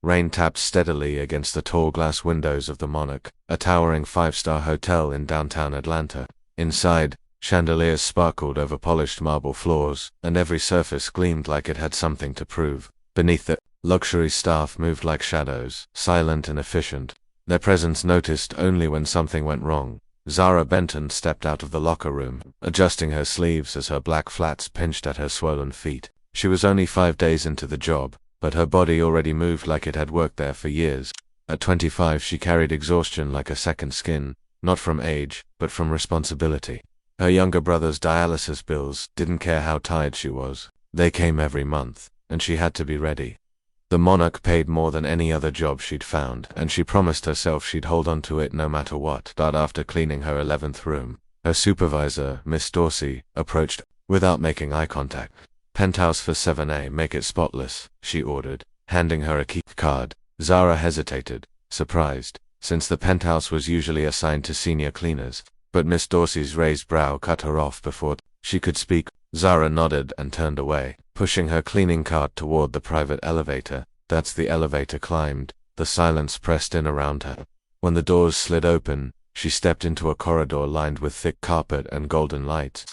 Rain tapped steadily against the tall glass windows of the Monarch, a towering five-star hotel in downtown Atlanta. Inside, chandeliers sparkled over polished marble floors, and every surface gleamed like it had something to prove. Beneath it, luxury staff moved like shadows, silent and efficient, their presence noticed only when something went wrong. Zara Benton stepped out of the locker room, adjusting her sleeves as her black flats pinched at her swollen feet. She was only 5 days into the job, but her body already moved like it had worked there for years. At 25 she carried exhaustion like a second skin, not from age, but from responsibility. Her younger brother's dialysis bills didn't care how tired she was. They came every month, and she had to be ready. The Monarch paid more than any other job she'd found, and she promised herself she'd hold on to it no matter what. But after cleaning her 11th room, her supervisor, Miss Dorsey, approached without making eye contact. "Penthouse for 7A, make it spotless," she ordered, handing her a key card. Zara hesitated, surprised, since the penthouse was usually assigned to senior cleaners, but Miss Dorsey's raised brow cut her off before she could speak. Zara nodded and turned away, pushing her cleaning cart toward the private elevator. That's the elevator climbed. The silence pressed in around her. When the doors slid open, she stepped into a corridor lined with thick carpet and golden lights.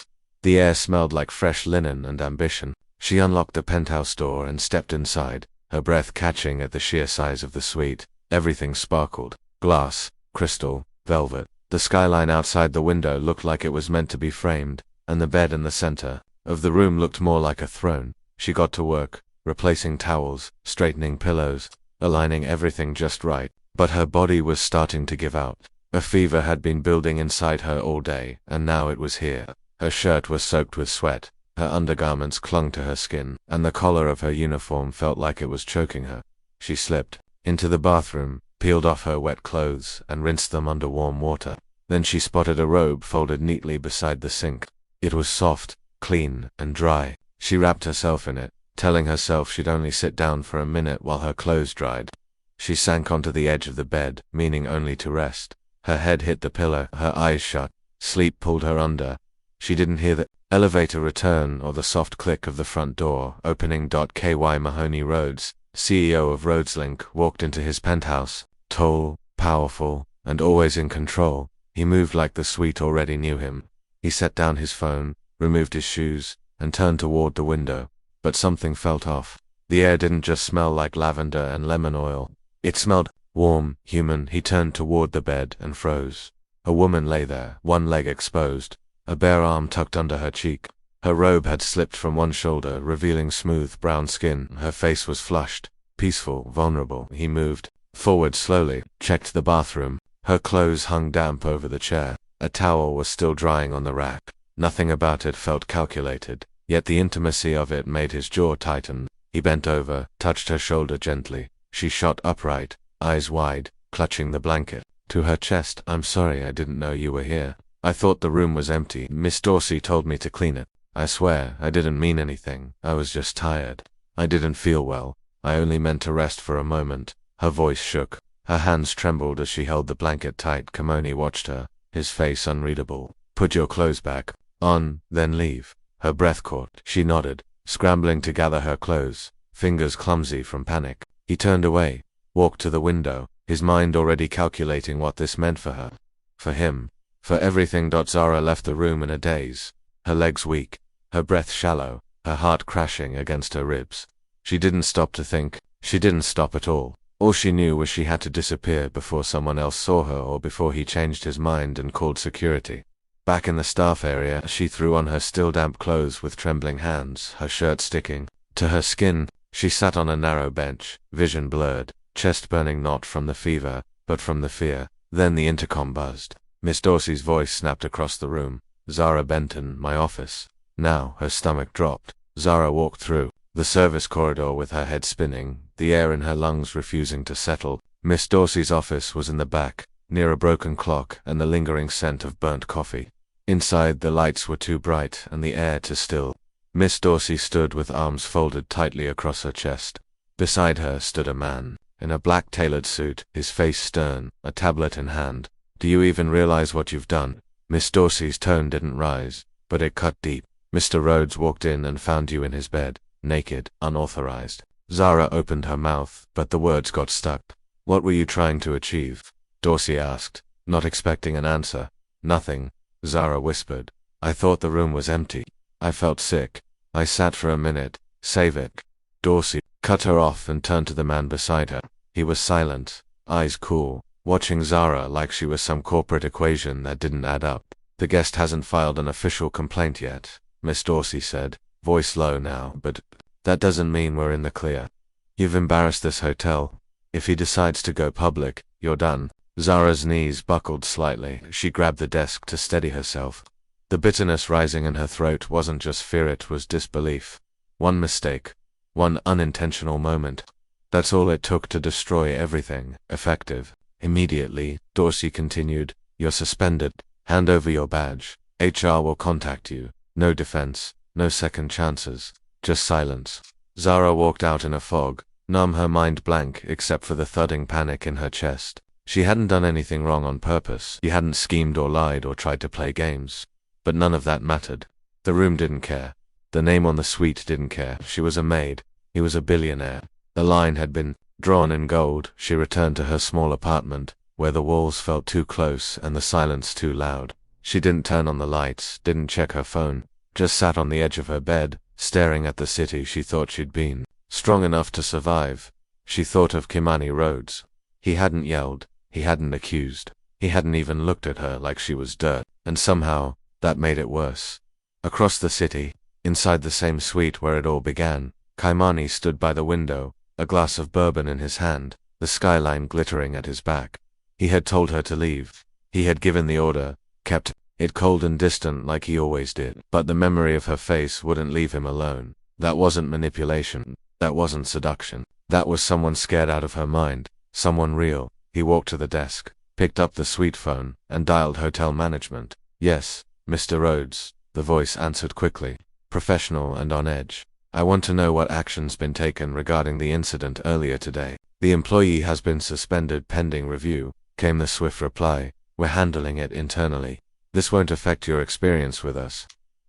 The air smelled like fresh linen and ambition. She unlocked the penthouse door and stepped inside, her breath catching at the sheer size of the suite. Everything sparkled. Glass, crystal, velvet. The skyline outside the window looked like it was meant to be framed, and the bed in the center of the room looked more like a throne. She got to work, replacing towels, straightening pillows, aligning everything just right. But her body was starting to give out. A fever had been building inside her all day, and now it was here. Her shirt was soaked with sweat, her undergarments clung to her skin, and the collar of her uniform felt like it was choking her. She slipped into the bathroom, peeled off her wet clothes, and rinsed them under warm water. Then she spotted a robe folded neatly beside the sink. It was soft, clean, and dry. She wrapped herself in it, telling herself she'd only sit down for a minute while her clothes dried. She sank onto the edge of the bed, meaning only to rest. Her head hit the pillow, her eyes shut. Sleep pulled her under. She didn't hear the elevator return or the soft click of the front door opening. KY Mahoney Rhodes, CEO of RhodeslInc, walked into his penthouse, tall, powerful, and always in control. He moved like the suite already knew him. He set down his phone, removed his shoes, and turned toward the window. But something felt off. The air didn't just smell like lavender and lemon oil. It smelled warm, human. He turned toward the bed and froze. A woman lay there, one leg exposed, a bare arm tucked under her cheek. Her robe had slipped from one shoulder, revealing smooth brown skin. Her face was flushed, peaceful, vulnerable. He moved forward slowly, checked the bathroom. Her clothes hung damp over the chair. A towel was still drying on the rack. Nothing about it felt calculated, yet the intimacy of it made his jaw tighten. He bent over, touched her shoulder gently. She shot upright, eyes wide, clutching the blanket to her chest. "I'm sorry, I didn't know you were here. I thought the room was empty. Miss Dorsey told me to clean it. I swear, I didn't mean anything. I was just tired. I didn't feel well. I only meant to rest for a moment." Her voice shook. Her hands trembled as she held the blanket tight. Kamoni watched her, his face unreadable. "Put your clothes back on, then leave." Her breath caught. She nodded, scrambling to gather her clothes, fingers clumsy from panic. He turned away, walked to the window, his mind already calculating what this meant for her. For him. For everything. Zara left the room in a daze, her legs weak, her breath shallow, her heart crashing against her ribs. She didn't stop to think. She didn't stop at all. All she knew was she had to disappear before someone else saw her or before he changed his mind and called security. Back in the staff area, she threw on her still damp clothes with trembling hands, her shirt sticking to her skin. She sat on a narrow bench, vision blurred, chest burning not from the fever, but from the fear. Then the intercom buzzed. Miss Dorsey's voice snapped across the room. "Zara Benton, my office." Now her stomach dropped. Zara walked through the service corridor with her head spinning, the air in her lungs refusing to settle. Miss Dorsey's office was in the back, near a broken clock and the lingering scent of burnt coffee. Inside, the lights were too bright and the air too still. Miss Dorsey stood with arms folded tightly across her chest. Beside her stood a man, in a black tailored suit, his face stern, a tablet in hand. "Do you even realize what you've done?" Miss Dorsey's tone didn't rise, but it cut deep. "Mr. Rhodes walked in and found you in his bed, naked, unauthorized." Zara opened her mouth, but the words got stuck. What were you trying to achieve? Dorsey asked, not expecting an answer. Nothing, Zara whispered. I thought the room was empty. I felt sick. I sat for a minute. Save it. Dorsey cut her off and turned to the man beside her. He was silent, eyes cool, watching Zara like she was some corporate equation that didn't add up. The guest hasn't filed an official complaint yet, Miss Dorsey said, voice low now, but that doesn't mean we're in the clear. You've embarrassed this hotel. If he decides to go public, you're done. Zara's knees buckled slightly. She grabbed the desk to steady herself. The bitterness rising in her throat wasn't just fear, it was disbelief. One mistake. One unintentional moment. That's all it took to destroy everything. Effective. Immediately, Dorsey continued. You're suspended. Hand over your badge. HR will contact you. No defense. No second chances. Just silence. Zara walked out in a fog, numb, her mind blank except for the thudding panic in her chest. She hadn't done anything wrong on purpose. She hadn't schemed or lied or tried to play games. But none of that mattered. The room didn't care. The name on the suite didn't care. She was a maid. He was a billionaire. The line had been drawn in gold. She returned to her small apartment, where the walls felt too close and the silence too loud. She didn't turn on the lights, didn't check her phone, just sat on the edge of her bed, staring at the city she thought she'd been strong enough to survive. She thought of Kimani Rhodes. He hadn't yelled. He hadn't accused. He hadn't even looked at her like she was dirt. And somehow, that made it worse. Across the city, inside the same suite where it all began, Kimani stood by the window, a glass of bourbon in his hand, the skyline glittering at his back. He had told her to leave. He had given the order, kept it cold and distant like he always did. But the memory of her face wouldn't leave him alone. That wasn't manipulation. That wasn't seduction. That was someone scared out of her mind. Someone real. He walked to the desk, picked up the suite phone, and dialed hotel management. Yes, Mr. Rhodes, the voice answered quickly, professional and on edge. I want to know what action's been taken regarding the incident earlier today. The employee has been suspended pending review, came the swift reply. We're handling it internally. This won't affect your experience with us.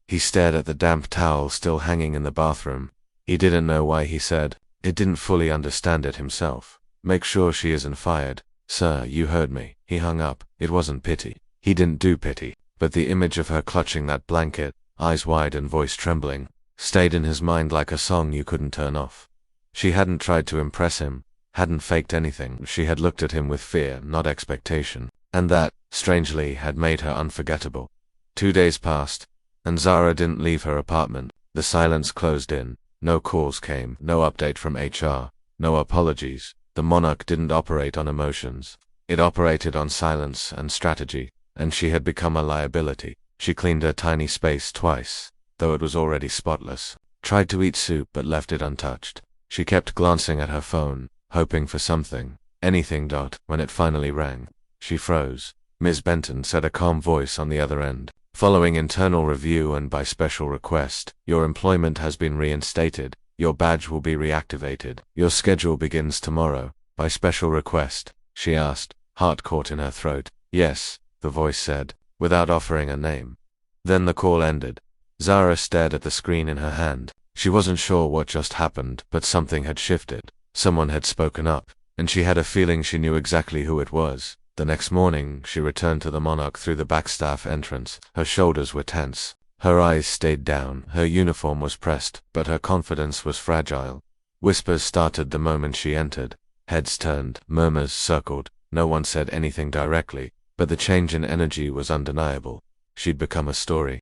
He stared at the damp towel still hanging in the bathroom. He didn't know why he said it, didn't fully understand it himself. Make sure she isn't fired. Sir, you heard me. He hung up. It wasn't pity. He didn't do pity. But the image of her clutching that blanket, eyes wide and voice trembling, stayed in his mind like a song you couldn't turn off. She hadn't tried to impress him, hadn't faked anything. She had looked at him with fear, not expectation. And that, strangely, had made her unforgettable. 2 days passed, and Zara didn't leave her apartment. The silence closed in. No calls came, no update from HR, no apologies. The monarch didn't operate on emotions. It operated on silence and strategy, and she had become a liability. She cleaned her tiny space twice, though it was already spotless. Tried to eat soup but left it untouched. She kept glancing at her phone, hoping for something, anything. When it finally rang, she froze. Ms. Benton said, a calm voice on the other end. Following internal review and by special request, your employment has been reinstated. Your badge will be reactivated. Your schedule begins tomorrow. By special request, she asked, heart caught in her throat. Yes, the voice said, without offering a name. Then the call ended. Zara stared at the screen in her hand. She wasn't sure what just happened, but something had shifted. Someone had spoken up, and she had a feeling she knew exactly who it was. The next morning, she returned to the Monarch through the backstaff entrance. Her shoulders were tense. Her eyes stayed down. Her uniform was pressed, but her confidence was fragile. Whispers started the moment she entered. Heads turned, murmurs circled. No one said anything directly, but the change in energy was undeniable. She'd become a story.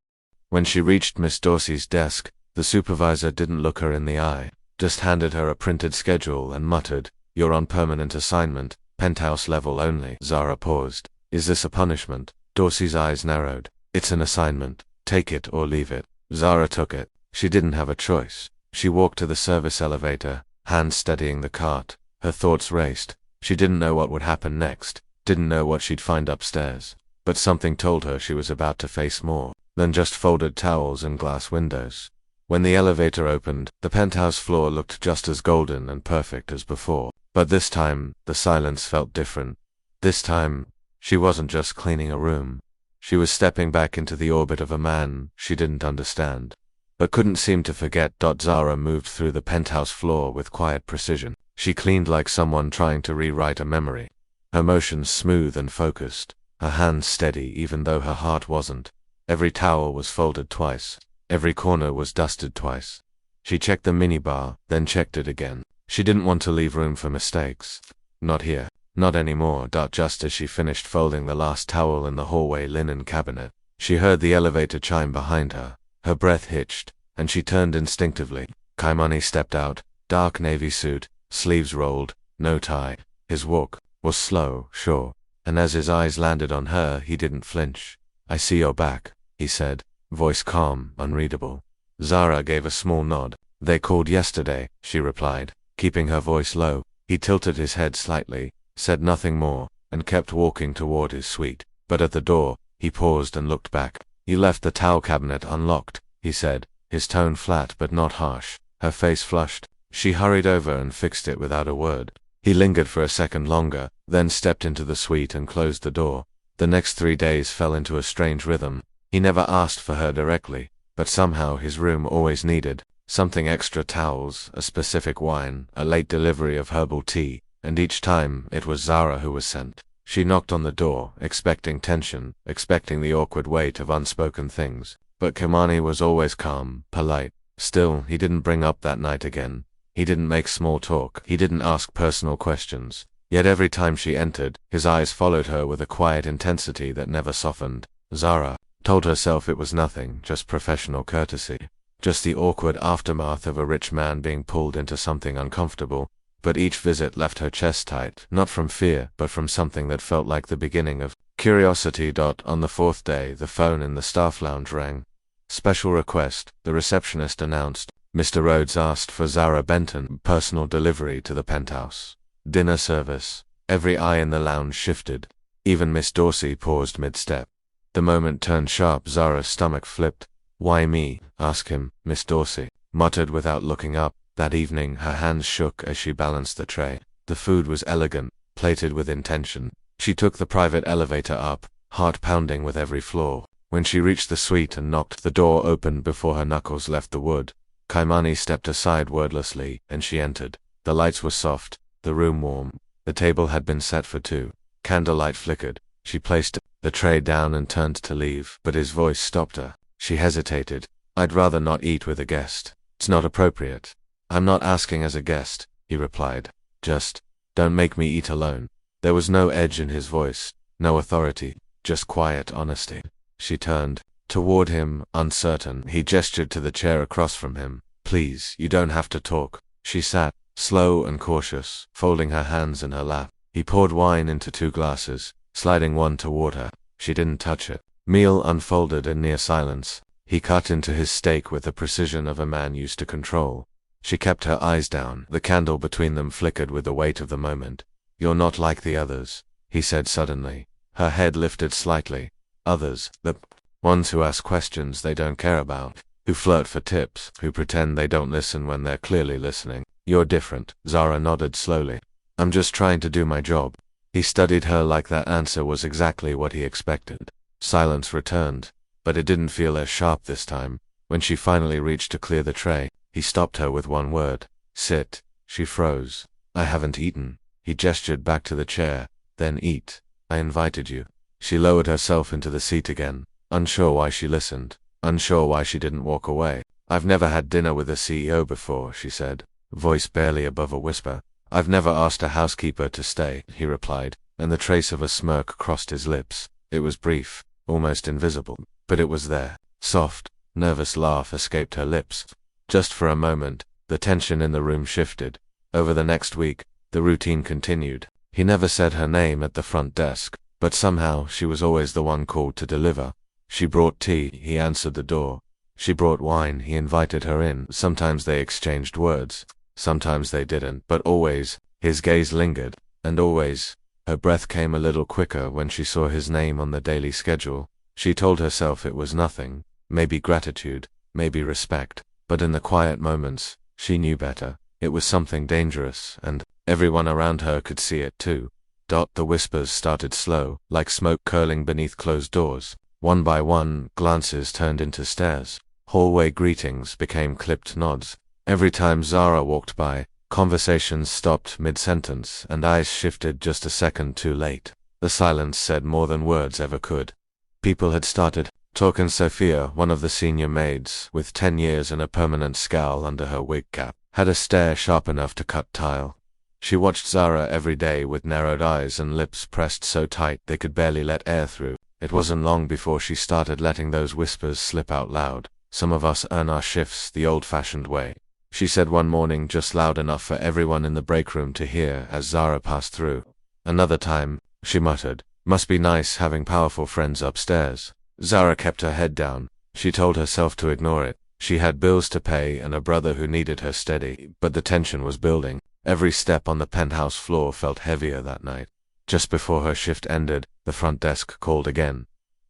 When she reached Miss Dorsey's desk, the supervisor didn't look her in the eye, just handed her a printed schedule and muttered, "You're on permanent assignment, penthouse level only." Zara paused. "Is this a punishment?" Dorsey's eyes narrowed. "It's an assignment. Take it or leave it." Zara took it. She didn't have a choice. She walked to the service elevator, hands steadying the cart. Her thoughts raced. She didn't know what would happen next, didn't know what she'd find upstairs. But something told her she was about to face more than just folded towels and glass windows. When the elevator opened, the penthouse floor looked just as golden and perfect as before. But this time, the silence felt different. This time, she wasn't just cleaning a room. She was stepping back into the orbit of a man she didn't understand. but couldn't seem to forget. Zara moved through the penthouse floor with quiet precision. She cleaned like someone trying to rewrite a memory. Her motions smooth and focused, her hands steady even though her heart wasn't. Every towel was folded twice. Every corner was dusted twice. She checked the minibar, then checked it again. She didn't want to leave room for mistakes. Not here. Not anymore. Just as she finished folding the last towel in the hallway linen cabinet, she heard the elevator chime behind her. Her breath hitched, and she turned instinctively. Kaimani stepped out, dark navy suit, sleeves rolled, no tie. His walk was slow, sure, and as his eyes landed on her, he didn't flinch. "I see you're back," he said, voice calm, unreadable. Zara gave a small nod. "They called yesterday," she replied, keeping her voice low. He tilted his head slightly, said nothing more, and kept walking toward his suite. But at the door, he paused and looked back. "You left the towel cabinet unlocked," he said, his tone flat but not harsh. Her face flushed. She hurried over and fixed it without a word. He lingered for a second longer, then stepped into the suite and closed the door. The next 3 days fell into a strange rhythm. He never asked for her directly, but somehow his room always needed something: extra towels, a specific wine, a late delivery of herbal tea, and each time it was Zara who was sent. She knocked on the door, expecting tension, expecting the awkward weight of unspoken things. But Kaimani was always calm, polite. Still, he didn't bring up that night again. He didn't make small talk. He didn't ask personal questions. Yet every time she entered, his eyes followed her with a quiet intensity that never softened. Zara told herself it was nothing, just professional courtesy. Just the awkward aftermath of a rich man being pulled into something uncomfortable. But each visit left her chest tight, not from fear, but from something that felt like the beginning of curiosity. On the 4th day, the phone in the staff lounge rang. "Special request," the receptionist announced. Mr. Rhodes asked for Zara Benton, personal delivery to the penthouse. Dinner service. Every eye in the lounge shifted. Even Miss Dorsey paused mid-step. The moment turned sharp. Zara's stomach flipped. "Why me?" "Ask him," Miss Dorsey muttered without looking up. That evening, her hands shook as she balanced the tray. The food was elegant, plated with intention. She took the private elevator up, heart pounding with every floor. When she reached the suite and knocked, the door opened before her knuckles left the wood. Kaimani stepped aside wordlessly, and she entered. The lights were soft, the room warm. The table had been set for two. Candlelight flickered. She placed the tray down and turned to leave, but his voice stopped her. She hesitated. "I'd rather not eat with a guest. It's not appropriate." "I'm not asking as a guest," he replied. "Just don't make me eat alone." There was no edge in his voice, no authority, just quiet honesty. She turned toward him, uncertain. He gestured to the chair across from him. "Please, you don't have to talk." She sat, slow and cautious, folding her hands in her lap. He poured wine into 2 glasses, sliding one toward her. She didn't touch it. Meal unfolded in near silence. He cut into his steak with the precision of a man used to control. She kept her eyes down. The candle between them flickered with the weight of the moment. "You're not like the others," he said suddenly. Her head lifted slightly. "Others, the ones who ask questions they don't care about, who flirt for tips, who pretend they don't listen when they're clearly listening. You're different." Zara nodded slowly. "I'm just trying to do my job." He studied her like that answer was exactly what he expected. Silence returned, but it didn't feel as sharp this time. When she finally reached to clear the tray, he stopped her with one word. "Sit." She froze. "I haven't eaten." He gestured back to the chair. "Then eat. I invited you." She lowered herself into the seat again, unsure why she listened, unsure why she didn't walk away. "I've never had dinner with a CEO before," she said, voice barely above a whisper. "I've never asked a housekeeper to stay," he replied, and the trace of a smirk crossed his lips. It was brief, almost invisible, but it was there. Soft, nervous laugh escaped her lips. Just for a moment, the tension in the room shifted. Over the next week, the routine continued. He never said her name at the front desk, but somehow she was always the one called to deliver. She brought tea, he answered the door. She brought wine, he invited her in. Sometimes they exchanged words, sometimes they didn't, but always, his gaze lingered, and always, her breath came a little quicker when she saw his name on the daily schedule. She told herself it was nothing, maybe gratitude, maybe respect, but in the quiet moments, she knew better. It was something dangerous, and everyone around her could see it too. The whispers started slow, like smoke curling beneath closed doors. One by one, glances turned into stares. Hallway greetings became clipped nods. Every time Zara walked by, conversations stopped mid-sentence and eyes shifted just a second too late. The silence said more than words ever could. People had started talking. Sophia, one of the senior maids, with 10 years and a permanent scowl under her wig cap, had a stare sharp enough to cut tile. She watched Zara every day with narrowed eyes and lips pressed so tight they could barely let air through. It wasn't long before she started letting those whispers slip out loud. "Some of us earn our shifts the old-fashioned way," she said one morning, just loud enough for everyone in the break room to hear as Zara passed through. Another time, she muttered, "Must be nice having powerful friends upstairs." Zara kept her head down. She told herself to ignore it. She had bills to pay and a brother who needed her steady, but the tension was building. Every step on the penthouse floor felt heavier that night. Just before her shift ended, the front desk called again.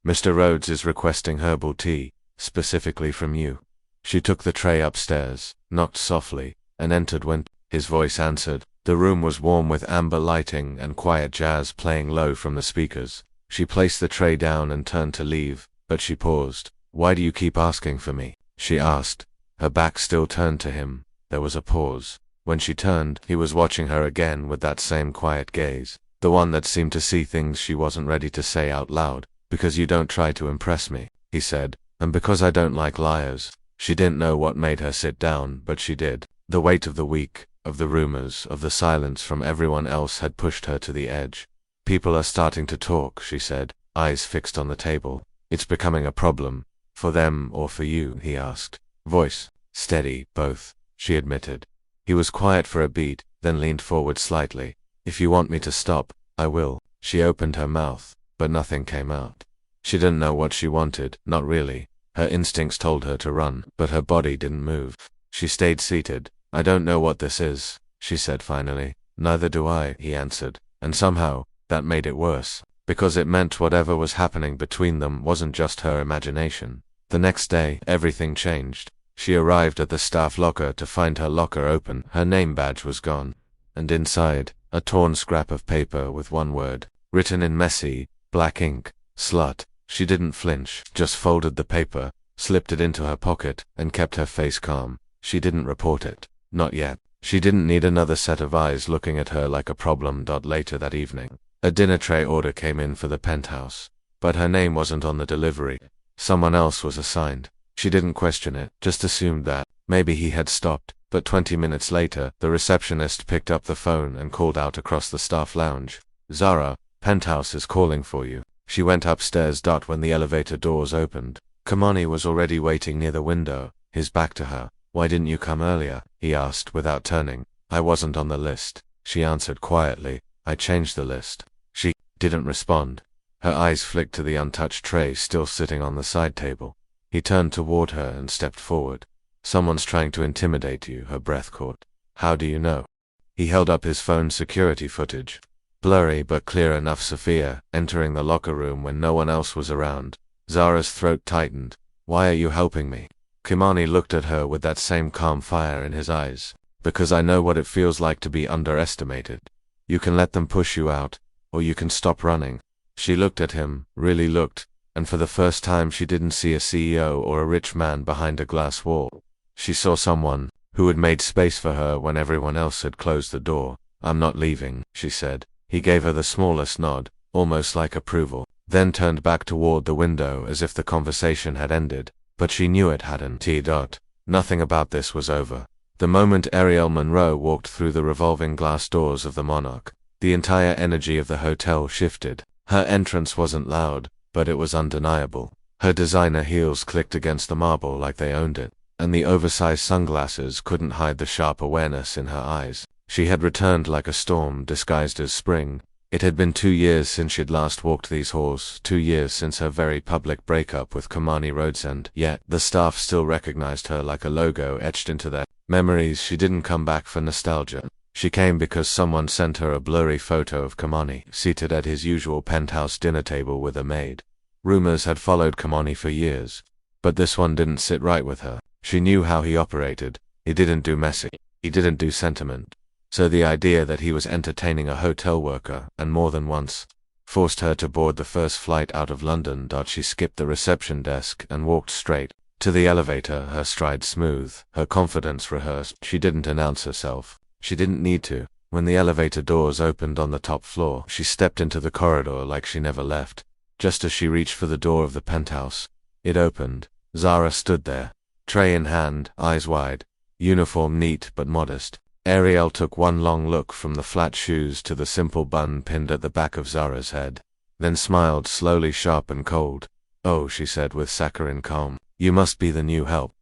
"Mr. Rhodes is requesting herbal tea, specifically from you." She took the tray upstairs, knocked softly, and entered when his voice answered. The room was warm with amber lighting and quiet jazz playing low from the speakers. She placed the tray down and turned to leave, but she paused. "Why do you keep asking for me?" she asked, her back still turned to him. There was a pause. When she turned, he was watching her again with that same quiet gaze, the one that seemed to see things she wasn't ready to say out loud. "Because you don't try to impress me," he said, "and because I don't like liars." She didn't know what made her sit down, but she did. The weight of the week, of the rumors, of the silence from everyone else had pushed her to the edge. "People are starting to talk," she said, eyes fixed on the table. "It's becoming a problem. For them or for you?" he asked. Voice steady, both, she admitted. He was quiet for a beat, then leaned forward slightly. "If you want me to stop, I will." She opened her mouth, but nothing came out. She didn't know what she wanted, not really. Her instincts told her to run, but her body didn't move. She stayed seated. "I don't know what this is," she said finally. "Neither do I," he answered, and somehow, that made it worse, because it meant whatever was happening between them wasn't just her imagination. The next day, everything changed. She arrived at the staff locker to find her locker open. Her name badge was gone, and inside, a torn scrap of paper with one word, written in messy, black ink, "Slut." She didn't flinch, just folded the paper, slipped it into her pocket, and kept her face calm. She didn't report it. Not yet. She didn't need another set of eyes looking at her like a problem. Later that evening, a dinner tray order came in for the penthouse, but her name wasn't on the delivery. Someone else was assigned. She didn't question it, just assumed that maybe he had stopped. But 20 minutes later, the receptionist picked up the phone and called out across the staff lounge, "Zara, penthouse is calling for you." She went upstairs. When the elevator doors opened, Kamani was already waiting near the window, his back to her. "Why didn't you come earlier?" he asked without turning. "I wasn't on the list," she answered quietly. "I changed the list." She didn't respond. Her eyes flicked to the untouched tray still sitting on the side table. He turned toward her and stepped forward. "Someone's trying to intimidate you," her breath caught. "How do you know?" He held up his phone's security footage. Blurry but clear enough. Sophia, entering the locker room when no one else was around. Zara's throat tightened. "Why are you helping me?" Kimani looked at her with that same calm fire in his eyes. "Because I know what it feels like to be underestimated. You can let them push you out, or you can stop running." She looked at him, really looked, and for the first time she didn't see a CEO or a rich man behind a glass wall. She saw someone who had made space for her when everyone else had closed the door. "I'm not leaving," she said. He gave her the smallest nod, almost like approval, then turned back toward the window as if the conversation had ended. But she knew it hadn't. Nothing about this was over. The moment Ariel Monroe walked through the revolving glass doors of the Monarch, the entire energy of the hotel shifted. Her entrance wasn't loud, but it was undeniable. Her designer heels clicked against the marble like they owned it, and the oversized sunglasses couldn't hide the sharp awareness in her eyes. She had returned like a storm disguised as spring. It had been 2 years since she'd last walked these halls, 2 years since her very public breakup with Kamani Rhodes, and yet the staff still recognized her like a logo etched into their memories. She didn't come back for nostalgia. She came because someone sent her a blurry photo of Kamani, seated at his usual penthouse dinner table with a maid. Rumors had followed Kamani for years, but this one didn't sit right with her. She knew how he operated. He didn't do messy. He didn't do sentiment. So the idea that he was entertaining a hotel worker, and more than once, forced her to board the first flight out of London. She skipped the reception desk and walked straight To the elevator, her stride smooth, her confidence rehearsed. She didn't announce herself. She didn't need to. When the elevator doors opened on the top floor, she stepped into the corridor like she never left. Just as she reached for the door of the penthouse, it opened. Zara stood there, tray in hand, eyes wide, uniform neat but modest. Ariel took one long look from the flat shoes to the simple bun pinned at the back of Zara's head, then smiled slowly, sharp and cold. "Oh," she said with saccharine calm, "you must be the new help."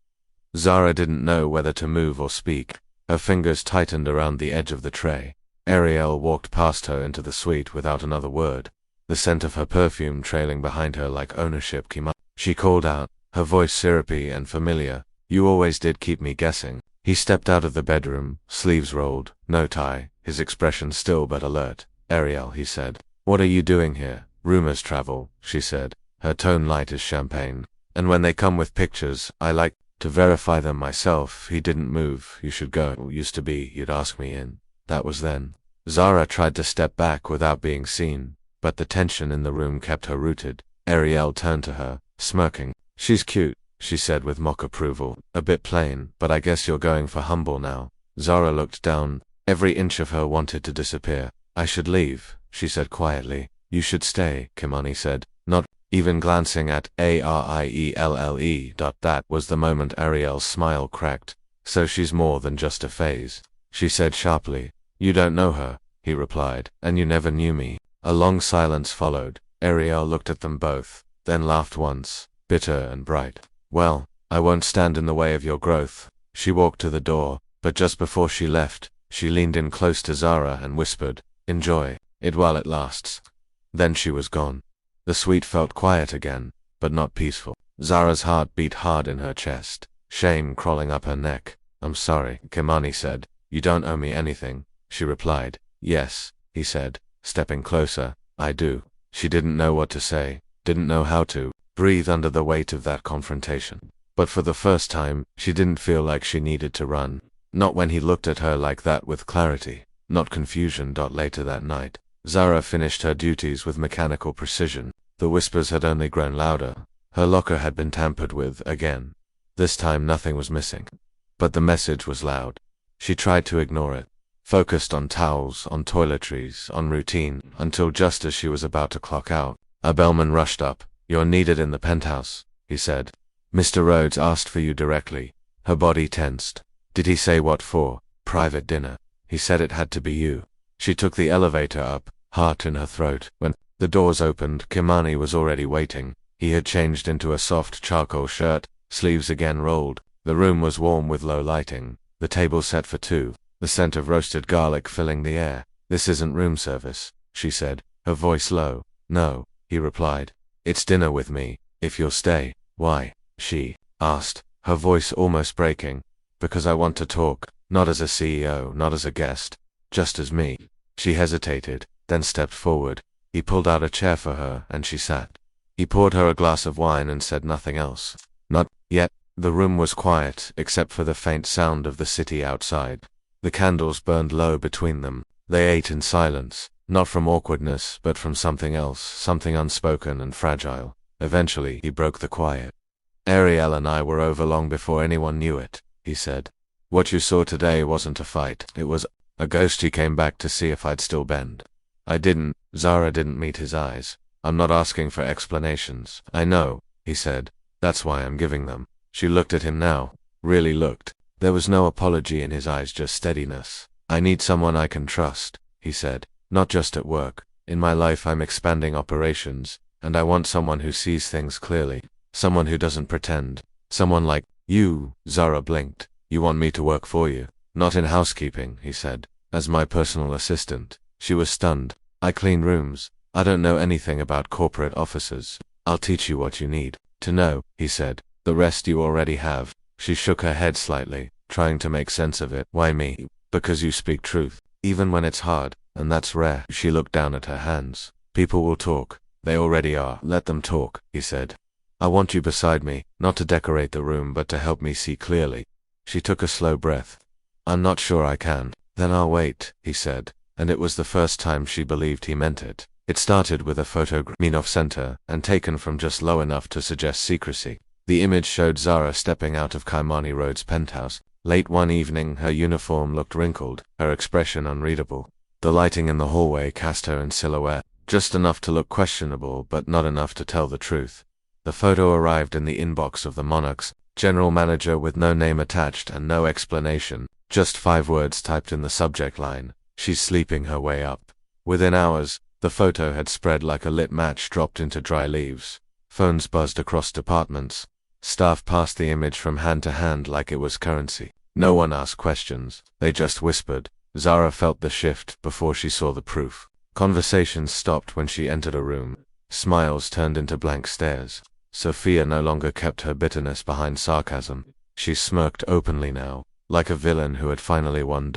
Zara didn't know whether to move or speak. Her fingers tightened around the edge of the tray. Ariel walked past her into the suite without another word, the scent of her perfume trailing behind her like ownership came up. She called out, her voice syrupy and familiar, "You always did keep me guessing." He stepped out of the bedroom, sleeves rolled, no tie, his expression still but alert. "Ariel," he said, "what are you doing here?" "Rumors travel," she said, her tone light as champagne. "And when they come with pictures, I like to verify them myself." He didn't move. "You should go. Used to be, you'd ask me in. That was then." Zara tried to step back without being seen, but the tension in the room kept her rooted. Ariel turned to her, smirking. "She's cute," she said with mock approval. "A bit plain, but I guess you're going for humble now." Zara looked down. Every inch of her wanted to disappear. "I should leave," she said quietly. "You should stay," Kimani said, not even glancing at Arielle. That was the moment Ariel's smile cracked. "So she's more than just a phase," she said sharply. "You don't know her," he replied, "and you never knew me." A long silence followed. Ariel looked at them both, then laughed once, bitter and bright. "Well, I won't stand in the way of your growth." She walked to the door, but just before she left, she leaned in close to Zara and whispered, "Enjoy it while it lasts." Then she was gone. The suite felt quiet again, but not peaceful. Zara's heart beat hard in her chest, shame crawling up her neck. "I'm sorry," Kimani said. "You don't owe me anything," she replied. "Yes," he said, stepping closer, "I do." She didn't know what to say, didn't know how to breathe under the weight of that confrontation. But for the first time, she didn't feel like she needed to run. Not when he looked at her like that with clarity, not confusion. Later that night, Zara finished her duties with mechanical precision. The whispers had only grown louder. Her locker had been tampered with again. This time nothing was missing. But the message was loud. She tried to ignore it, focused on towels, on toiletries, on routine, until just as she was about to clock out, a bellman rushed up. "You're needed in the penthouse," he said. "Mr. Rhodes asked for you directly." Her body tensed. "Did he say what for?" "Private dinner. He said it had to be you." She took the elevator up, heart in her throat. When the doors opened, Kimani was already waiting. He had changed into a soft charcoal shirt, sleeves again rolled. The room was warm with low lighting, the table set for two, the scent of roasted garlic filling the air. "This isn't room service," she said, her voice low. "No," he replied. "It's dinner with me, if you'll stay." "Why?" she asked, her voice almost breaking. "Because I want to talk, not as a CEO, not as a guest, just as me." She hesitated, then stepped forward. He pulled out a chair for her, and she sat. He poured her a glass of wine and said nothing else. Not yet. The room was quiet, except for the faint sound of the city outside. The candles burned low between them. They ate in silence, not from awkwardness, but from something else, something unspoken and fragile. Eventually, he broke the quiet. "Ariel and I were over long before anyone knew it," he said. "What you saw today wasn't a fight. It was a ghost. He came back to see if I'd still bend." "I didn't." Zara didn't meet his eyes. "I'm not asking for explanations." "I know," he said. "That's why I'm giving them." She looked at him now, really looked. There was no apology in his eyes, just steadiness. "I need someone I can trust," he said. "Not just at work. In my life I'm expanding operations, and I want someone who sees things clearly. Someone who doesn't pretend. Someone like you." Zara blinked. "You want me to work for you?" "Not in housekeeping," he said. "As my personal assistant." She was stunned. "I clean rooms. I don't know anything about corporate offices. I'll teach you what you need to know," he said. "The rest you already have." She shook her head slightly, trying to make sense of it. "Why me?" "Because you speak truth, even when it's hard, and that's rare." She looked down at her hands. "People will talk. They already are. Let them talk," he said. "I want you beside me, not to decorate the room but to help me see clearly." She took a slow breath. "I'm not sure I can." "Then I'll wait," he said, and it was the first time she believed he meant it. It started with a photograph off center and taken from just low enough to suggest secrecy. The image showed Zara stepping out of Kaimani Road's penthouse. Late one evening, her uniform looked wrinkled, her expression unreadable. The lighting in the hallway cast her in silhouette, just enough to look questionable but not enough to tell the truth. The photo arrived in the inbox of the Monarch's general manager with no name attached and no explanation, just 5 words typed in the subject line: "She's sleeping her way up." Within hours, the photo had spread like a lit match dropped into dry leaves. Phones buzzed across departments. Staff passed the image from hand to hand like it was currency. No one asked questions, they just whispered. Zara felt the shift before she saw the proof. Conversations stopped when she entered a room. Smiles turned into blank stares. Sophia no longer kept her bitterness behind sarcasm. She smirked openly now, like a villain who had finally won.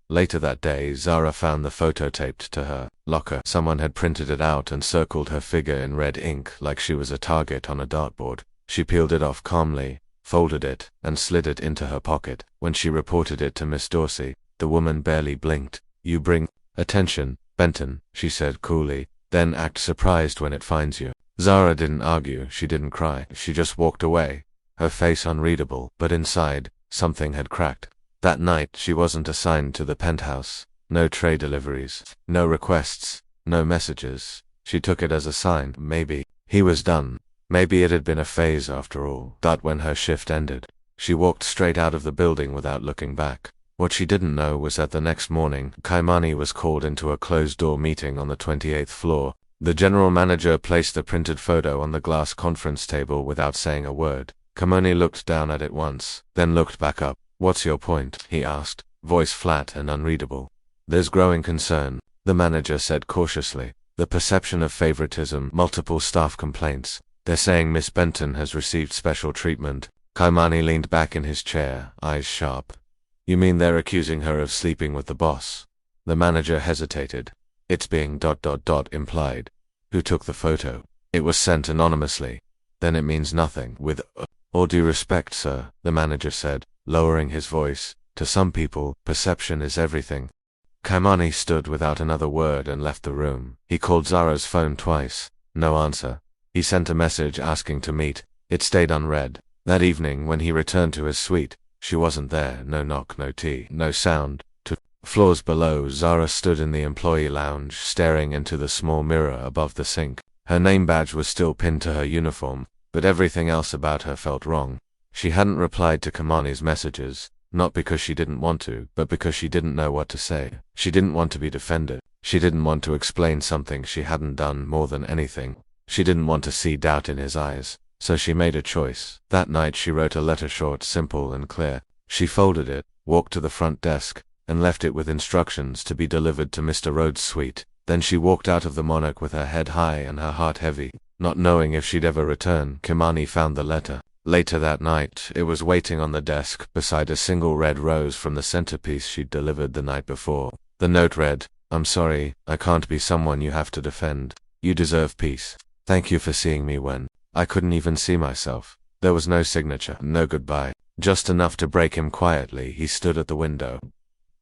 Later that day, Zara found the photo taped to her locker. Someone had printed it out and circled her figure in red ink like she was a target on a dartboard. She peeled it off calmly, folded it, and slid it into her pocket. When she reported it to Miss Dorsey, the woman barely blinked. "You bring attention, Benton," she said coolly, "then act surprised when it finds you." Zara didn't argue, she didn't cry, she just walked away, her face unreadable, but inside, something had cracked. That night, she wasn't assigned to the penthouse. No tray deliveries, no requests, no messages. She took it as a sign. Maybe he was done. Maybe it had been a phase after all. That when her shift ended, she walked straight out of the building without looking back. What she didn't know was that the next morning, Kaimani was called into a closed-door meeting on the 28th floor. The general manager placed the printed photo on the glass conference table without saying a word. Kaimani looked down at it once, then looked back up. "What's your point?" he asked, voice flat and unreadable. "There's growing concern," the manager said cautiously. "The perception of favoritism, multiple staff complaints. They're saying Miss Benton has received special treatment." Kaimani leaned back in his chair, eyes sharp. "You mean they're accusing her of sleeping with the boss?" The manager hesitated. "It's being ... implied." "Who took the photo?" "It was sent anonymously." "Then it means nothing." "With all due respect, sir," the manager said, lowering his voice, "to some people, perception is everything." Kaimani stood without another word and left the room. He called Zara's phone twice. No answer. He sent a message asking to meet. It stayed unread. That evening, when he returned to his suite, she wasn't there. No knock, no tea, no sound. Floors below, Zara stood in the employee lounge, staring into the small mirror above the sink. Her name badge was still pinned to her uniform, but everything else about her felt wrong. She hadn't replied to Kaimani's messages, not because she didn't want to, but because she didn't know what to say. She didn't want to be defended. She didn't want to explain something she hadn't done. More than anything, she didn't want to see doubt in his eyes. So she made a choice. That night she wrote a letter, short, simple, and clear. She folded it, walked to the front desk, and left it with instructions to be delivered to Mr. Rhodes' suite. Then she walked out of the Monarch with her head high and her heart heavy, not knowing if she'd ever return. Kaimani found the letter. Later that night, it was waiting on the desk, beside a single red rose from the centerpiece she'd delivered the night before. The note read, "I'm sorry, I can't be someone you have to defend. You deserve peace. Thank you for seeing me when I couldn't even see myself." There was no signature, no goodbye, just enough to break him quietly. He stood at the window,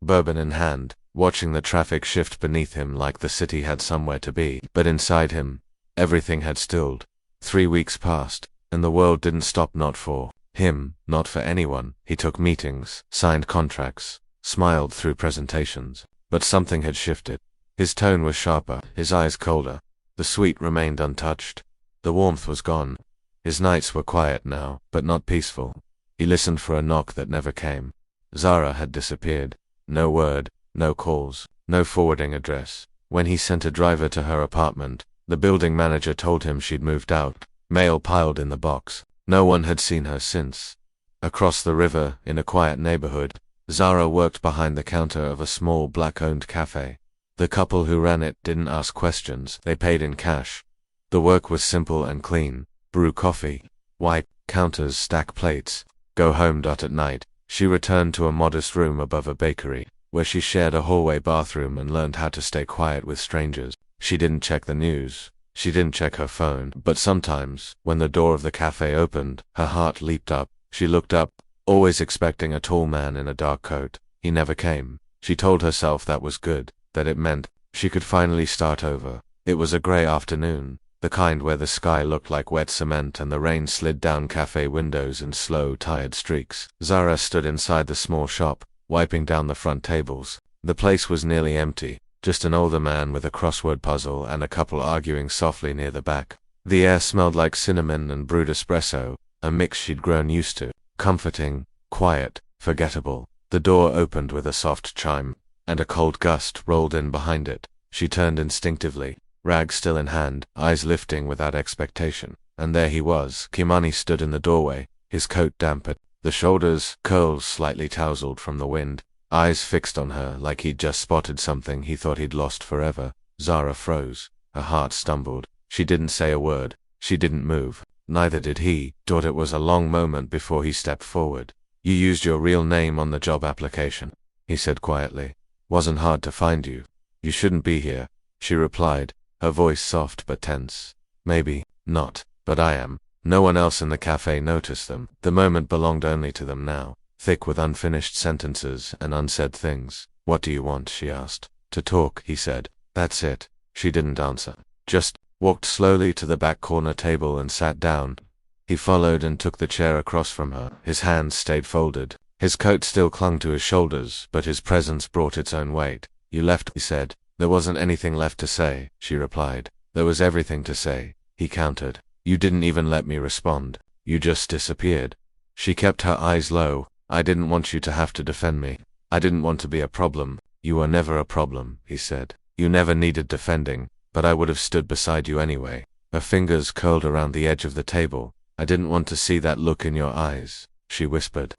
bourbon in hand, watching the traffic shift beneath him like the city had somewhere to be. But inside him, everything had stilled. 3 weeks passed, and the world didn't stop, not for him, not for anyone. He took meetings, signed contracts, smiled through presentations. But something had shifted. His tone was sharper, his eyes colder. The suite remained untouched. The warmth was gone. His nights were quiet now, but not peaceful. He listened for a knock that never came. Zara had disappeared. No word, no calls, no forwarding address. When he sent a driver to her apartment, the building manager told him she'd moved out. Mail piled in the box. No one had seen her since. Across the river, in a quiet neighborhood, Zara worked behind the counter of a small black-owned cafe. The couple who ran it didn't ask questions, they paid in cash. The work was simple and clean. Brew coffee, wipe counters, stack plates, go home. At night, she returned to a modest room above a bakery, where she shared a hallway bathroom and learned how to stay quiet with strangers. She didn't check the news. She didn't check her phone. But sometimes, when the door of the cafe opened, her heart leaped up. She looked up, always expecting a tall man in a dark coat. He never came. She told herself that was good, that it meant she could finally start over. It was a gray afternoon. the kind where the sky looked like wet cement and the rain slid down cafe windows in slow, tired streaks. Zara stood inside the small shop, wiping down the front tables. The place was nearly empty, just an older man with a crossword puzzle and a couple arguing softly near the back. The air smelled like cinnamon and brewed espresso, a mix she'd grown used to. Comforting, quiet, forgettable. The door opened with a soft chime, and a cold gust rolled in behind it. She turned instinctively, rag still in hand, eyes lifting without expectation. And there he was. Kimani stood in the doorway, his coat dampened, the shoulders, curls slightly tousled from the wind, eyes fixed on her like he'd just spotted something he thought he'd lost forever. Zara froze. Her heart stumbled. She didn't say a word. She didn't move. Neither did he. Thought it was a long moment before he stepped forward. You used your real name on the job application, he said quietly. Wasn't hard to find you. You shouldn't be here, she replied, her voice soft but tense. Maybe not, but I am. No one else in the cafe noticed them. The moment belonged only to them now, thick with unfinished sentences and unsaid things. What do you want? She asked. To talk, he said. That's it. She didn't answer. Just walked slowly to the back corner table and sat down. He followed and took the chair across from her. His hands stayed folded. His coat still clung to his shoulders, but his presence brought its own weight. You left, he said. There wasn't anything left to say, she replied. There was everything to say, he countered. You didn't even let me respond. You just disappeared. She kept her eyes low. I didn't want you to have to defend me. I didn't want to be a problem. You were never a problem, he said. You never needed defending, but I would have stood beside you anyway. Her fingers curled around the edge of the table. I didn't want to see that look in your eyes, she whispered.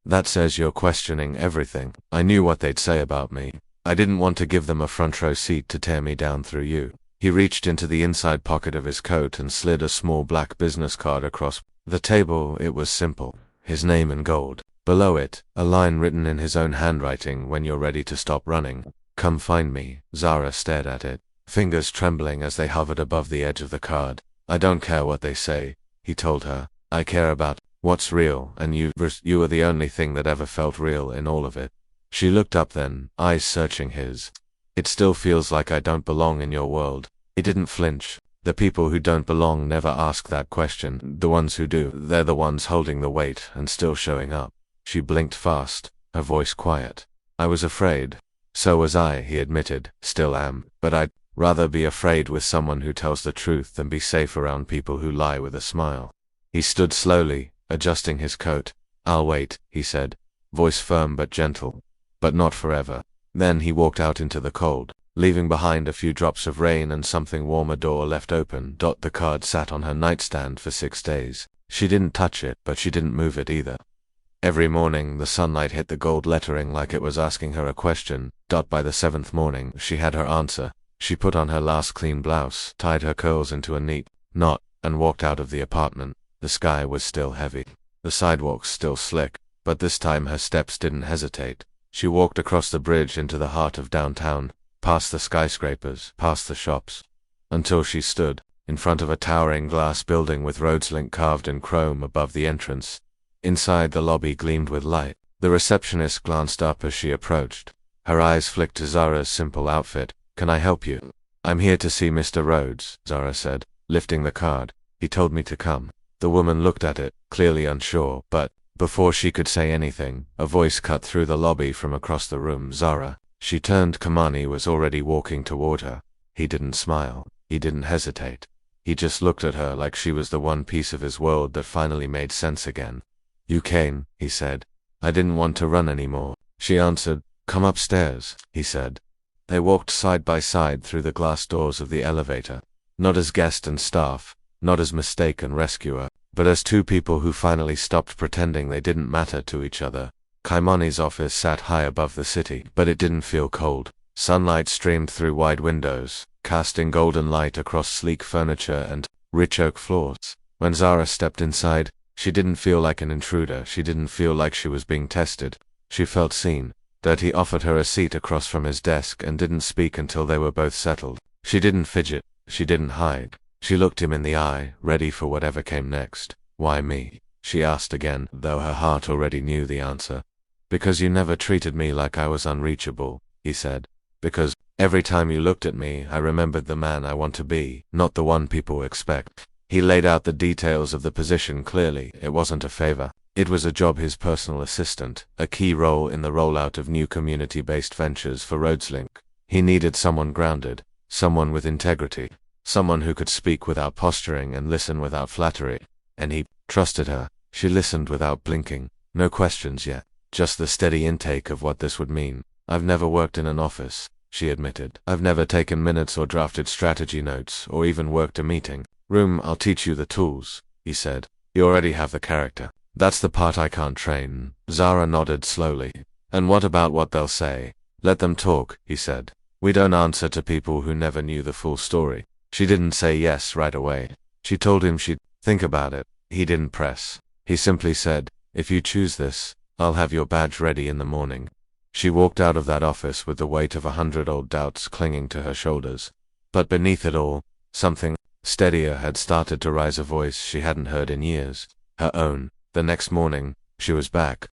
That says you're questioning everything. I knew what they'd say about me. I didn't want to give them a front row seat to tear me down through you. He reached into the inside pocket of his coat and slid a small black business card across the table. It was simple. His name in gold. Below it, a line written in his own handwriting, when you're ready to stop running. Come find me. Zara stared at it, fingers trembling as they hovered above the edge of the card. I don't care what they say, he told her. I care about what's real, and you are the only thing that ever felt real in all of it. She looked up then, eyes searching his. It still feels like I don't belong in your world. He didn't flinch. The people who don't belong never ask that question. The ones who do, they're the ones holding the weight and still showing up. She blinked fast, her voice quiet. I was afraid. So was I, he admitted. Still am. But I'd rather be afraid with someone who tells the truth than be safe around people who lie with a smile. He stood slowly, adjusting his coat. I'll wait, he said, voice firm but gentle. But not forever. Then he walked out into the cold, leaving behind a few drops of rain and something warm. A door left open. The card sat on her nightstand for 6 days. She didn't touch it, but she didn't move it either. Every morning, the sunlight hit the gold lettering like it was asking her a question. By the 7th morning, she had her answer. She put on her last clean blouse, tied her curls into a neat knot, and walked out of the apartment. The sky was still heavy. The sidewalks still slick, but this time her steps didn't hesitate. She walked across the bridge into the heart of downtown, past the skyscrapers, past the shops, until she stood in front of a towering glass building with RoadsLink carved in chrome above the entrance. Inside, the lobby gleamed with light. The receptionist glanced up as she approached. Her eyes flicked to Zara's simple outfit. Can I help you? I'm here to see Mr. Rhodes, Zara said, lifting the card. He told me to come. The woman looked at it, clearly unsure, but before she could say anything, a voice cut through the lobby from across the room. Zara. She turned. Kimani was already walking toward her. He didn't smile. He didn't hesitate. He just looked at her like she was the one piece of his world that finally made sense again. You came, he said. I didn't want to run anymore, she answered. Come upstairs, he said. They walked side by side through the glass doors of the elevator, not as guest and staff, not as mistake and rescuer, but as two people who finally stopped pretending they didn't matter to each other. Kimani's office sat high above the city, but it didn't feel cold. Sunlight streamed through wide windows, casting golden light across sleek furniture and rich oak floors. When Zara stepped inside, she didn't feel like an intruder. She didn't feel like she was being tested. She felt seen. He offered her a seat across from his desk and didn't speak until they were both settled. She didn't fidget. She didn't hide. She looked him in the eye, ready for whatever came next. Why me? She asked again, though her heart already knew the answer. Because you never treated me like I was unreachable, he said. Because Every time you looked at me, I remembered the man I want to be, not the one people expect. He laid out the details of the position clearly. It wasn't a favor. It was a job, his personal assistant, a key role in the rollout of new community-based ventures for Rhodeslink. He needed someone grounded, someone with integrity, someone who could speak without posturing and listen without flattery. And he trusted her. She listened without blinking. No questions yet, just the steady intake of what this would mean. I've never worked in an office, she admitted. I've never taken minutes or drafted strategy notes or even worked a meeting room. I'll teach you the tools, he said. You already have the character. That's the part I can't train. Zara nodded slowly. And what about what they'll say? Let them talk, he said. We don't answer to people who never knew the full story. She didn't say yes right away. She told him she'd think about it. He didn't press. He simply said, if you choose this, I'll have your badge ready in the morning. She walked out of that office with the weight of 100 old doubts clinging to her shoulders. But beneath it all, something steadier had started to rise, a voice she hadn't heard in years. Her own. The next morning, she was back.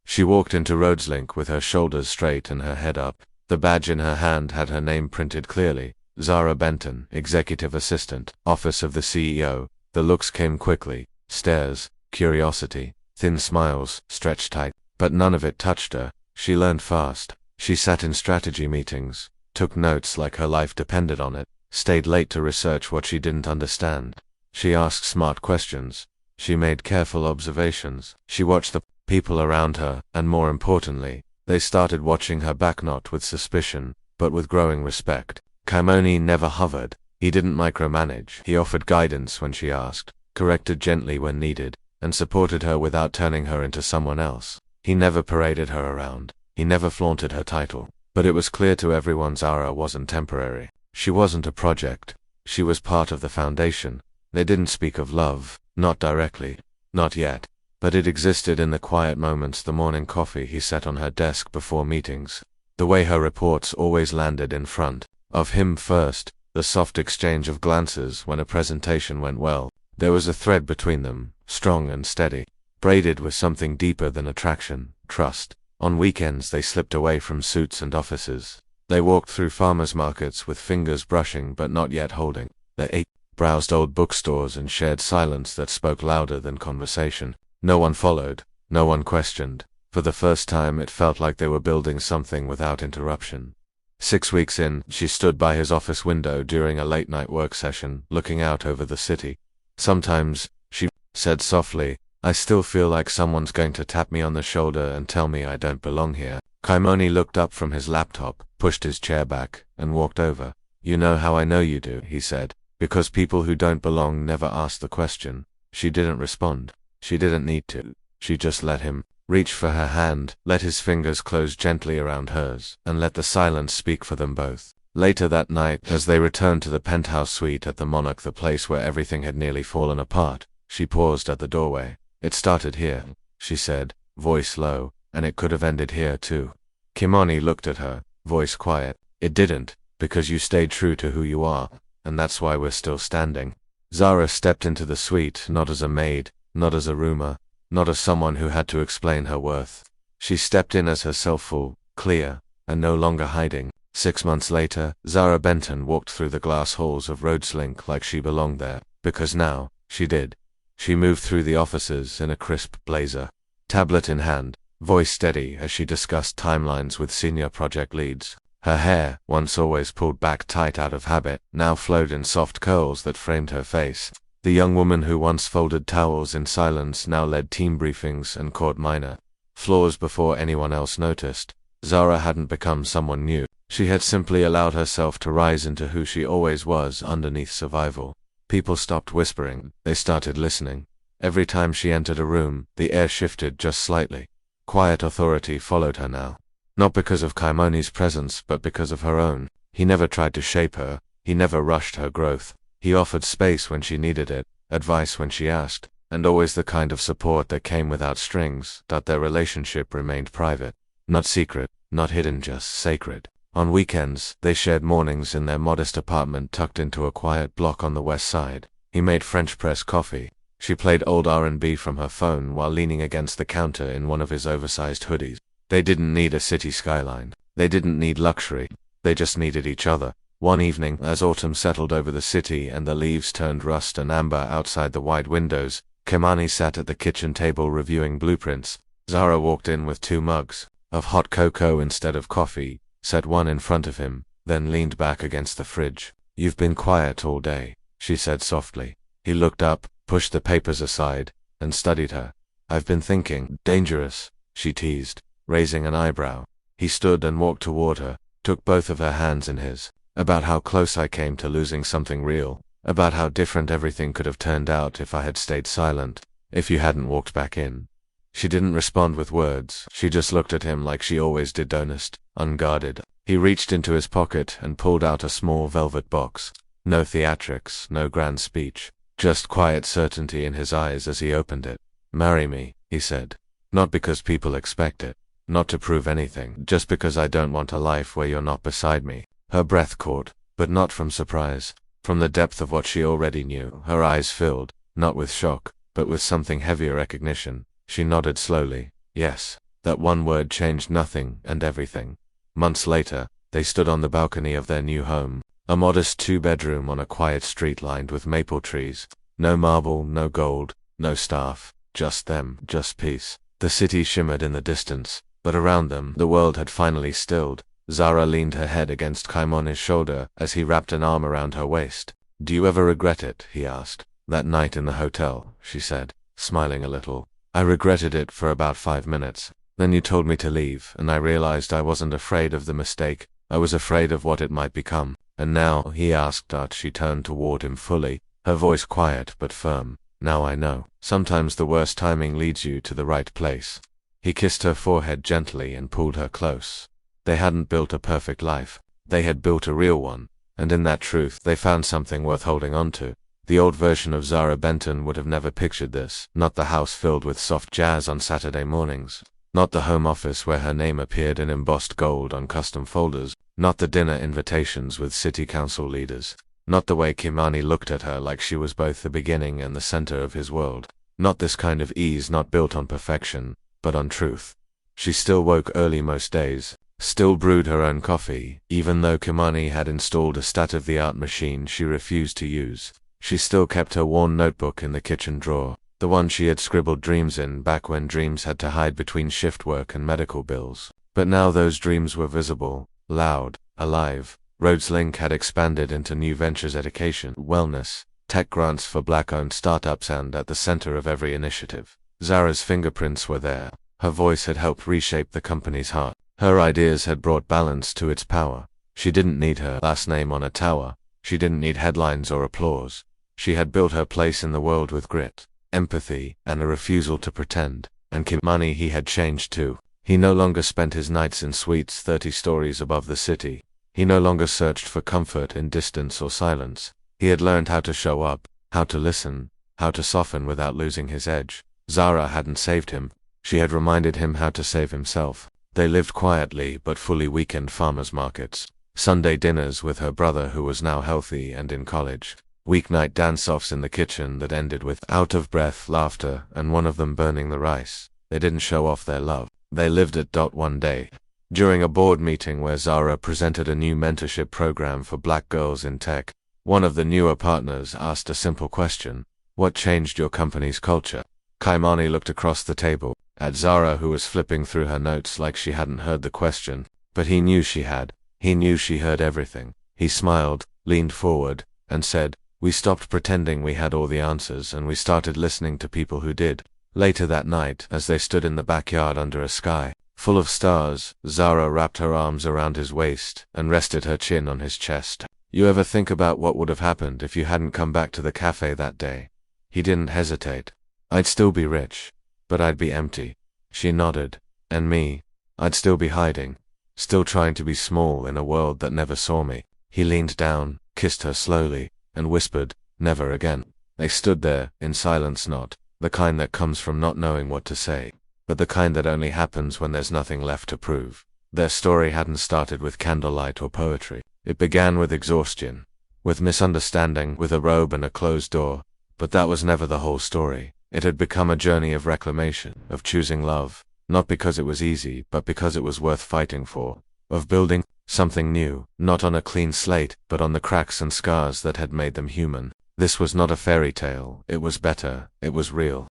She walked into Rhodeslink with her shoulders straight and her head up. The badge in her hand had her name printed clearly. Zara Benton, Executive Assistant, Office of the CEO. The looks came quickly. Stares, curiosity, thin smiles, stretched tight. But none of it touched her. She learned fast. She sat in strategy meetings, took notes like her life depended on it, stayed late to research what she didn't understand. She asked smart questions. She made careful observations. She watched the people around her, and more importantly, they started watching her back, not with suspicion, but with growing respect. Kaimoni never hovered. He didn't micromanage. He offered guidance when she asked, corrected gently when needed, and supported her without turning her into someone else. He never paraded her around. He never flaunted her title. But it was clear to everyone Zara wasn't temporary. She wasn't a project. She was part of the foundation. They didn't speak of love, not directly, not yet. But it existed in the quiet moments, the morning coffee he set on her desk before meetings, the way her reports always landed in front of him first, the soft exchange of glances when a presentation went well. There was a thread between them, strong and steady, braided with something deeper than attraction, trust. On weekends they slipped away from suits and offices. They walked through farmers' markets with fingers brushing but not yet holding. They ate, browsed old bookstores and shared silence that spoke louder than conversation. No one followed, no one questioned. For the first time it felt like they were building something without interruption. 6 weeks in, she stood by his office window during a late-night work session, looking out over the city. Sometimes, she said softly, I still feel like someone's going to tap me on the shoulder and tell me I don't belong here. Kaimoni looked up from his laptop, pushed his chair back, and walked over. You know how I know you do, he said. Because people who don't belong never ask the question. She didn't respond. She didn't need to. She just let him reach for her hand, let his fingers close gently around hers, and let the silence speak for them both. Later that night, as they returned to the penthouse suite at the Monarch, the place where everything had nearly fallen apart, she paused at the doorway. It started here, she said, voice low, and it could have ended here too. Kimani looked at her, voice quiet. It didn't, because you stayed true to who you are, and that's why we're still standing. Zara stepped into the suite, not as a maid, not as a rumor, not as someone who had to explain her worth. She stepped in as herself, full, clear, and no longer hiding. 6 months later, Zara Benton walked through the glass halls of Rhodeslink like she belonged there, because now, she did. She moved through the offices in a crisp blazer, tablet in hand, voice steady as she discussed timelines with senior project leads. Her hair, once always pulled back tight out of habit, now flowed in soft curls that framed her face. The young woman who once folded towels in silence now led team briefings and caught minor flaws before anyone else noticed. Zara hadn't become someone new. She had simply allowed herself to rise into who she always was underneath survival. People stopped whispering. They started listening. Every time she entered a room, the air shifted just slightly. Quiet authority followed her now. Not because of Kaimoni's presence, but because of her own. He never tried to shape her. He never rushed her growth. He offered space when she needed it, advice when she asked, and always the kind of support that came without strings. That their relationship remained private. Not secret, not hidden, just sacred. On weekends, they shared mornings in their modest apartment tucked into a quiet block on the west side. He made French press coffee. She played old R&B from her phone while leaning against the counter in one of his oversized hoodies. They didn't need a city skyline. They didn't need luxury. They just needed each other. One evening, as autumn settled over the city and the leaves turned rust and amber outside the wide windows, Kimani sat at the kitchen table reviewing blueprints. Zara walked in with 2 mugs of hot cocoa instead of coffee, set one in front of him, then leaned back against the fridge. "You've been quiet all day," she said softly. He looked up, pushed the papers aside, and studied her. "I've been thinking." "Dangerous," she teased, raising an eyebrow. He stood and walked toward her, took both of her hands in his. "About how close I came to losing something real. About how different everything could have turned out if I had stayed silent, if you hadn't walked back in." She didn't respond with words, she just looked at him like she always did, honest, unguarded. He reached into his pocket and pulled out a small velvet box. No theatrics, no grand speech, just quiet certainty in his eyes as he opened it. "Marry me," he said. "Not because people expect it, not to prove anything, just because I don't want a life where you're not beside me." Her breath caught, but not from surprise. From the depth of what she already knew, her eyes filled, not with shock, but with something heavier recognition. She nodded slowly. Yes, that one word changed nothing and everything. Months later, they stood on the balcony of their new home, a modest 2-bedroom on a quiet street lined with maple trees. No marble, no gold, no staff, just them, just peace. The city shimmered in the distance, but around them, the world had finally stilled. Zara leaned her head against Kimani's shoulder as he wrapped an arm around her waist. "Do you ever regret it?" he asked. "That night in the hotel," she said, smiling a little. "I regretted it for about 5 minutes. Then you told me to leave, and I realized I wasn't afraid of the mistake. I was afraid of what it might become." "And now?" he asked as she turned toward him fully, her voice quiet but firm. "Now I know. Sometimes the worst timing leads you to the right place." He kissed her forehead gently and pulled her close. They hadn't built a perfect life. They had built a real one, and in that truth they found something worth holding on to. The old version of Zara Benton would have never pictured this, not the house filled with soft jazz on Saturday mornings, not the home office where her name appeared in embossed gold on custom folders, not the dinner invitations with city council leaders, not the way Kimani looked at her like she was both the beginning and the center of his world. Not this kind of ease not built on perfection, but on truth. She still woke early most days, still brewed her own coffee, even though Kimani had installed a state-of-the-art machine she refused to use. She still kept her worn notebook in the kitchen drawer, the one she had scribbled dreams in back when dreams had to hide between shift work and medical bills. But now those dreams were visible, loud, alive. Rhodes Link had expanded into new ventures: education, wellness, tech grants for black-owned startups, and at the center of every initiative, Zara's fingerprints were there. Her voice had helped reshape the company's heart. Her ideas had brought balance to its power. She didn't need her last name on a tower. She didn't need headlines or applause. She had built her place in the world with grit, empathy, and a refusal to pretend. And Kimani, he had changed too. He no longer spent his nights in suites 30 stories above the city. He no longer searched for comfort in distance or silence. He had learned how to show up, how to listen, how to soften without losing his edge. Zara hadn't saved him. She had reminded him how to save himself. They lived quietly but fully: weekend farmers markets, Sunday dinners with her brother who was now healthy and in college, weeknight dance-offs in the kitchen that ended with out-of-breath laughter and one of them burning the rice. They didn't show off their love. They lived it. One day, during a board meeting where Zara presented a new mentorship program for black girls in tech, one of the newer partners asked a simple question: "What changed your company's culture?" Kimani looked across the table at Zara, who was flipping through her notes like she hadn't heard the question, but he knew she had. He knew she heard everything. He smiled, leaned forward, and said, "We stopped pretending we had all the answers and we started listening to people who did." Later that night, as they stood in the backyard under a sky full of stars, Zara wrapped her arms around his waist and rested her chin on his chest. "You ever think about what would have happened if you hadn't come back to the cafe that day?" He didn't hesitate. "I'd still be rich, but I'd be empty." She nodded. "And me? I'd still be hiding, still trying to be small in a world that never saw me." He leaned down, kissed her slowly, and whispered, "Never again." They stood there, in silence, not the kind that comes from not knowing what to say, but the kind that only happens when there's nothing left to prove. Their story hadn't started with candlelight or poetry. It began with exhaustion, with misunderstanding, with a robe and a closed door. But that was never the whole story. It had become a journey of reclamation, of choosing love, not because it was easy, but because it was worth fighting for. of building something new, not on a clean slate, but on the cracks and scars that had made them human. This was not a fairy tale, it was better, it was real.